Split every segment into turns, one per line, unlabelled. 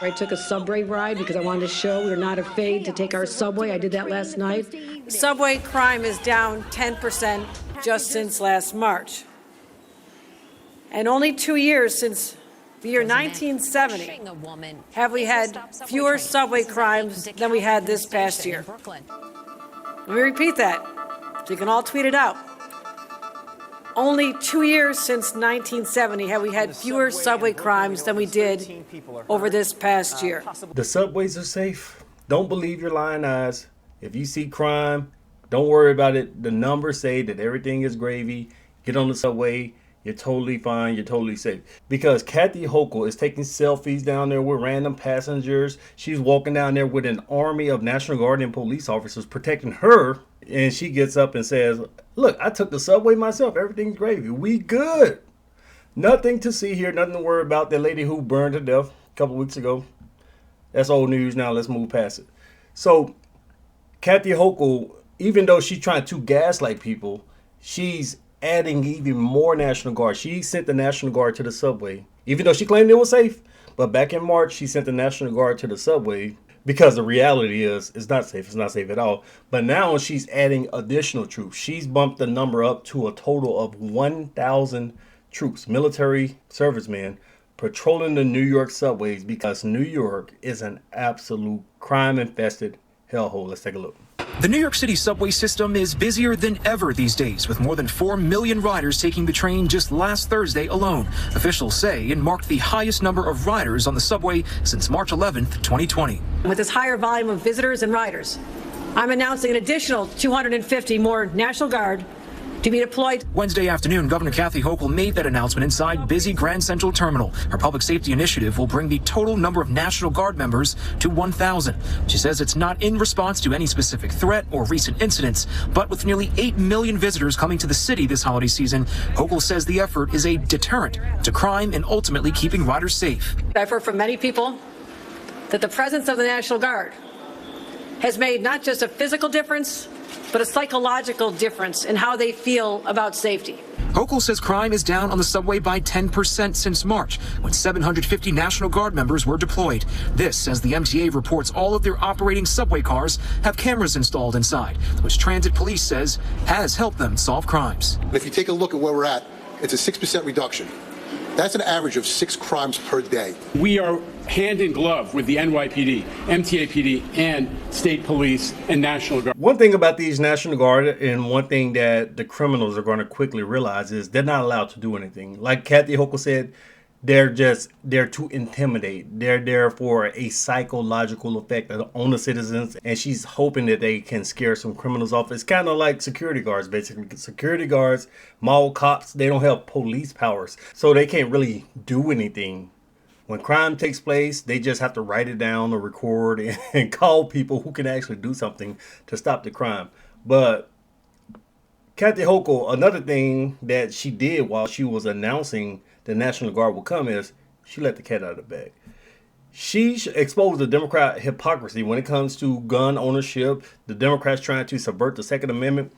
I took a subway ride because I wanted to show we're not afraid to take our subway. I did that last night.
Subway crime is down 10% just since last March. And only 2 years since the year 1970 have we had fewer subway crimes than we had this past year. Let me repeat that so you can all tweet it out. Only 2 years since 1970 have we had fewer subway crimes than we did over this past year.
The subways are safe. Don't believe your lying eyes. If you see crime, don't worry about it. The numbers say that everything is gravy. Get on the subway. You're totally fine. You're totally safe. Because Kathy Hochul is taking selfies down there with random passengers. She's walking down there with an army of National Guard and police officers protecting her. And she gets up and says, look, I took the subway myself. Everything's gravy. We good. Nothing to see here. Nothing to worry about. That lady who burned to death a couple weeks ago. That's old news now. Let's move past it. So Kathy Hochul, even though she's trying to gaslight people, she's adding even more National Guard. She sent the National Guard to the subway, even though she claimed it was safe. But back in March, she sent the National Guard to the subway because the reality is it's not safe. It's not safe at all. But now she's adding additional troops. She's bumped the number up to a total of 1,000 troops, military servicemen, patrolling the New York subways because New York is an absolute crime-infested hellhole. Let's take a look.
The New York City subway system is busier than ever these days, with more than 4 million riders taking the train just last Thursday alone. Officials say it marked the highest number of riders on the subway since March 11th, 2020.
With this higher volume of visitors and riders, I'm announcing an additional 250 more National Guard to be deployed.
Wednesday afternoon, Governor Kathy Hochul made that announcement inside busy Grand Central Terminal. Her public safety initiative will bring the total number of National Guard members to 1,000. She says it's not in response to any specific threat or recent incidents, but with nearly 8 million visitors coming to the city this holiday season, Hochul says the effort is a deterrent to crime and ultimately keeping riders safe.
I've heard from many people that the presence of the National Guard has made not just a physical difference, but a psychological difference in how they feel about safety.
Hochul says crime is down on the subway by 10% since March, when 750 National Guard members were deployed. This, as the MTA reports all of their operating subway cars have cameras installed inside, which Transit Police says has helped them solve crimes.
If you take a look at where we're at, it's a 6% reduction. That's an average of 6 crimes per day.
We are hand in glove with the NYPD, MTAPD, and state police and National Guard.
One thing about these National Guard, and one thing that the criminals are going to quickly realize, is they're not allowed to do anything. Like Kathy Hochul said, they're there to intimidate. They're there for a psychological effect on the citizens, and she's hoping that they can scare some criminals off. It's kind of like security guards, basically. Security guards, mall cops, they don't have police powers, so they can't really do anything. When crime takes place, they just have to write it down or record and call people who can actually do something to stop the crime. But Kathy Hochul, another thing that she did while she was announcing the National Guard will come is she let the cat out of the bag. She exposed the Democrat hypocrisy when it comes to gun ownership. The Democrats trying to subvert the Second Amendment.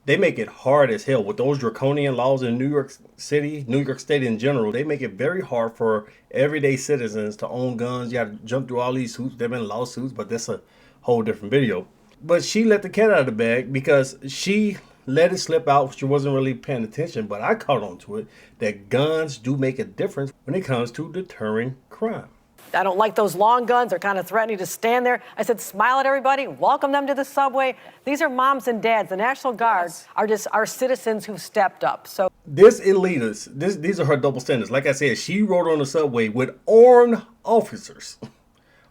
They make it hard as hell with those draconian laws in New York City, New York State in general. They make it very hard for everyday citizens to own guns. You got to jump through all these hoops. There have been lawsuits, but that's a whole different video. But she let the cat out of the bag because she let it slip out. She wasn't really paying attention, but I caught on to it that guns do make a difference when it comes to deterring crime.
I don't like those long guns. They're kind of threatening to stand there. I said, smile at everybody, welcome them to the subway. These are moms and dads. The National Guard are just our citizens who've stepped up. So
this elitist, these are her double standards. Like I said, she rode on the subway with armed officers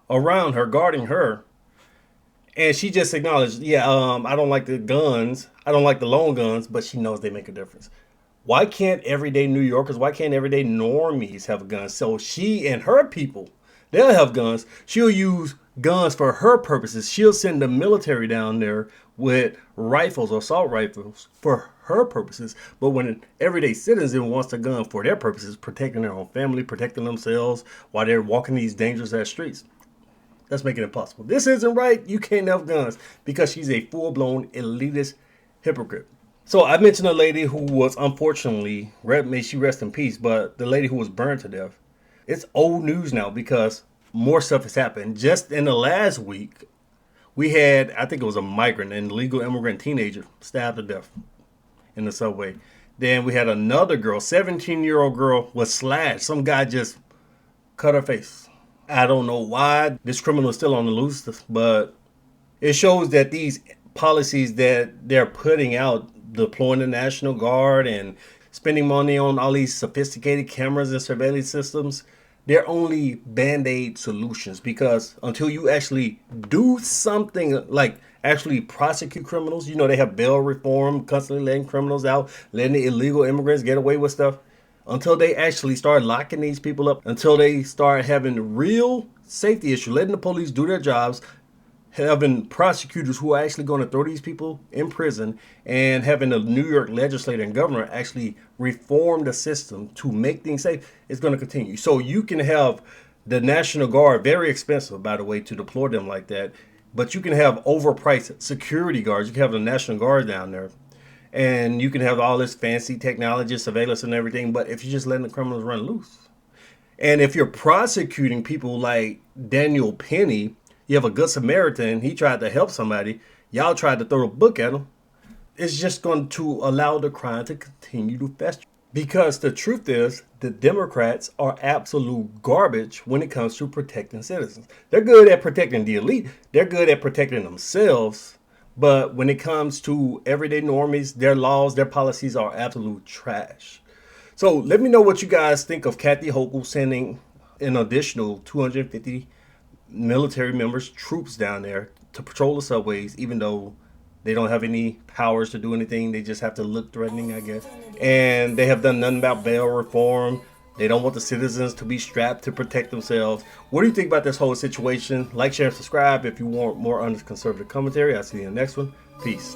around her, guarding her. And she just acknowledged, I don't like the guns. I don't like the long guns, but she knows they make a difference. Why can't everyday New Yorkers, why can't everyday normies have a gun? So she and her people, they'll have guns. She'll use guns for her purposes. She'll send the military down there with rifles or assault rifles for her purposes. But when an everyday citizen wants a gun for their purposes, protecting their own family, protecting themselves while they're walking these dangerous ass streets, that's making it impossible. This isn't right. You can't have guns because she's a full-blown elitist hypocrite. So I mentioned a lady who was unfortunately, may she rest in peace, but the lady who was burned to death. It's old news now because more stuff has happened. Just in the last week, we had, I think it was a migrant, an illegal immigrant teenager stabbed to death in the subway. Then we had another girl, 17-year-old girl, was slashed. Some guy just cut her face. I don't know why this criminal is still on the loose, but it shows that these policies that they're putting out, deploying the National Guard and spending money on all these sophisticated cameras and surveillance systems, they're only band-aid solutions, because until you actually do something like actually prosecute criminals, you know, they have bail reform, constantly letting criminals out, letting the illegal immigrants get away with stuff. Until they actually start locking these people up, until they start having real safety issues, letting the police do their jobs, having prosecutors who are actually going to throw these people in prison, and having the New York legislator and governor actually reform the system to make things safe, is going to continue. So you can have the National Guard, very expensive, by the way, to deploy them like that, but you can have overpriced security guards. You can have the National Guard down there, and you can have all this fancy technology, surveillance and everything, but if you're just letting the criminals run loose. And if you're prosecuting people like Daniel Penny, you have a Good Samaritan, he tried to help somebody, y'all tried to throw a book at him, it's just going to allow the crime to continue to fester. Because the truth is, the Democrats are absolute garbage when it comes to protecting citizens. They're good at protecting the elite, they're good at protecting themselves, but when it comes to everyday normies, their laws, their policies are absolute trash. So let me know what you guys think of Kathy Hochul sending an additional 250 military members, troops down there to patrol the subways, even though they don't have any powers to do anything. They just have to look threatening, I guess. And they have done nothing about bail reform. They don't want the citizens to be strapped to protect themselves. What do you think about this whole situation? Like, share, and subscribe if you want more honest conservative commentary. I'll see you in the next one. Peace.